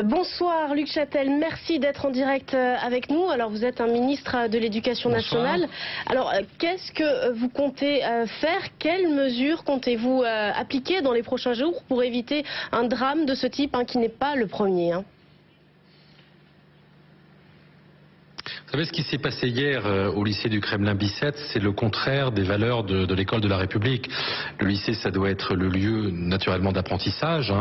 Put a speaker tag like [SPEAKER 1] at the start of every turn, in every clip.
[SPEAKER 1] Bonsoir Luc Châtel, merci d'être en direct avec nous. Alors vous êtes un ministre de l'Éducation nationale. Alors qu'est-ce que vous comptez faire? Quelles mesures comptez-vous appliquer dans les prochains jours pour éviter un drame de ce type qui n'est pas le premier
[SPEAKER 2] Vous savez, ce qui s'est passé hier au lycée du Kremlin-Bicêtre, c'est le contraire des valeurs de l'école de la République. Le lycée, ça doit être le lieu naturellement d'apprentissage,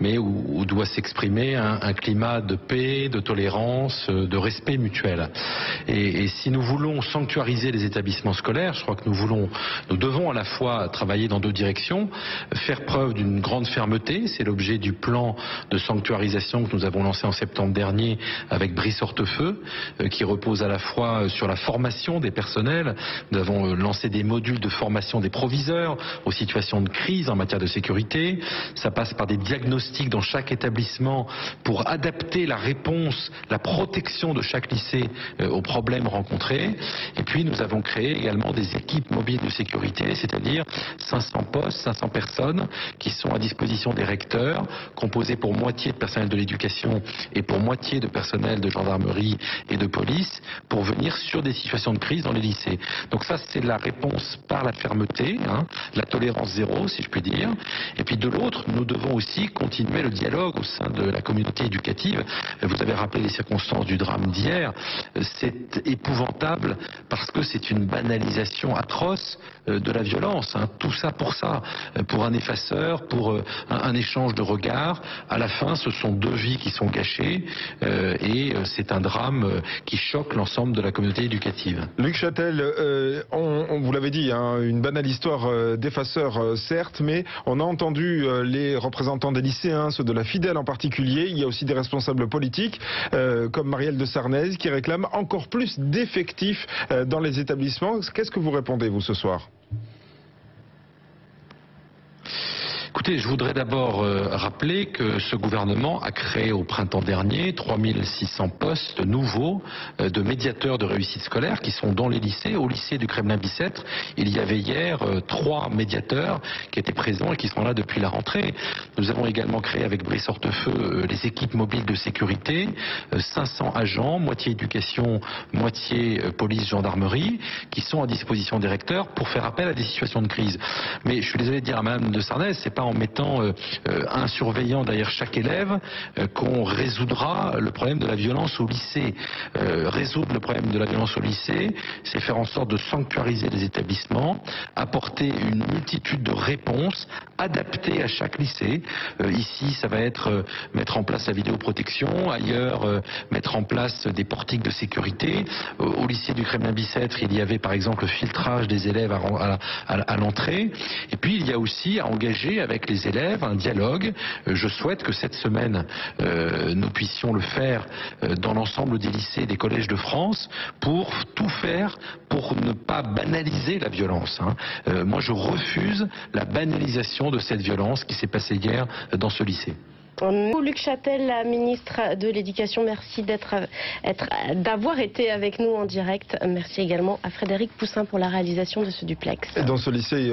[SPEAKER 2] mais où doit s'exprimer un climat de paix, de tolérance, de respect mutuel. Et si nous voulons sanctuariser les établissements scolaires, je crois que nous devons à la fois travailler dans deux directions, faire preuve d'une grande fermeté, c'est l'objet du plan de sanctuarisation que nous avons lancé en septembre dernier avec Brice Hortefeux, qui repose à la fois sur la formation des personnels. Nous avons lancé des modules de formation des proviseurs aux situations de crise en matière de sécurité. Ça passe par des diagnostics dans chaque établissement pour adapter la réponse, la protection de chaque lycée aux problèmes rencontrés. Et puis nous avons créé également des équipes mobiles de sécurité, c'est-à-dire 500 postes, 500 personnes qui sont à disposition des recteurs, composées pour moitié de personnel de l'éducation et pour moitié de personnel de gendarmerie et de police, pour venir sur des situations de crise dans les lycées. Donc ça, c'est la réponse par la fermeté, la tolérance zéro, si je puis dire. Et puis de l'autre, nous devons aussi continuer le dialogue au sein de la communauté éducative. Vous avez rappelé les circonstances du drame d'hier. C'est épouvantable parce que c'est une banalisation atroce de la violence. Tout ça, pour un effaceur, pour un échange de regards. À la fin, ce sont deux vies qui sont gâchées et c'est un drame qui choque l'ensemble de la communauté éducative.
[SPEAKER 3] Luc Châtel, on vous l'avait dit, une banale histoire d'effaceur certes, mais on a entendu les représentants des lycéens, ceux de la Fidèle en particulier. Il y a aussi des responsables politiques comme Marielle de Sarnez qui réclament encore plus d'effectifs dans les établissements. Qu'est-ce que vous répondez vous ce soir ?
[SPEAKER 2] Écoutez, je voudrais d'abord rappeler que ce gouvernement a créé au printemps dernier 3600 postes nouveaux de médiateurs de réussite scolaire qui sont dans les lycées. Au lycée du Kremlin-Bicêtre, il y avait hier 3 médiateurs qui étaient présents et qui sont là depuis la rentrée. Nous avons également créé avec Brice Hortefeux les équipes mobiles de sécurité, 500 agents, moitié éducation, moitié police, gendarmerie, qui sont à disposition des recteurs pour faire appel à des situations de crise. Mais je suis désolé de dire à Madame de Sarnez, c'est pas en mettant un surveillant derrière chaque élève qu'on résoudra le problème de la violence au lycée. Résoudre le problème de la violence au lycée, c'est faire en sorte de sanctuariser les établissements, apporter une multitude de réponses adaptées à chaque lycée. Ici, ça va être mettre en place la vidéoprotection, ailleurs mettre en place des portiques de sécurité. Au lycée du Kremlin-Bicêtre, il y avait par exemple le filtrage des élèves à l'entrée. Et puis il y a aussi à engager avec les élèves un dialogue. Je souhaite que cette semaine, nous puissions le faire dans l'ensemble des lycées et des collèges de France pour tout faire pour ne pas banaliser la violence. Moi, je refuse la banalisation de cette violence qui s'est passée hier dans ce lycée.
[SPEAKER 1] Luc Châtel, la ministre de l'Éducation, merci d'avoir été avec nous en direct. Merci également à Frédéric Poussin pour la réalisation de ce duplex.
[SPEAKER 3] Dans ce lycée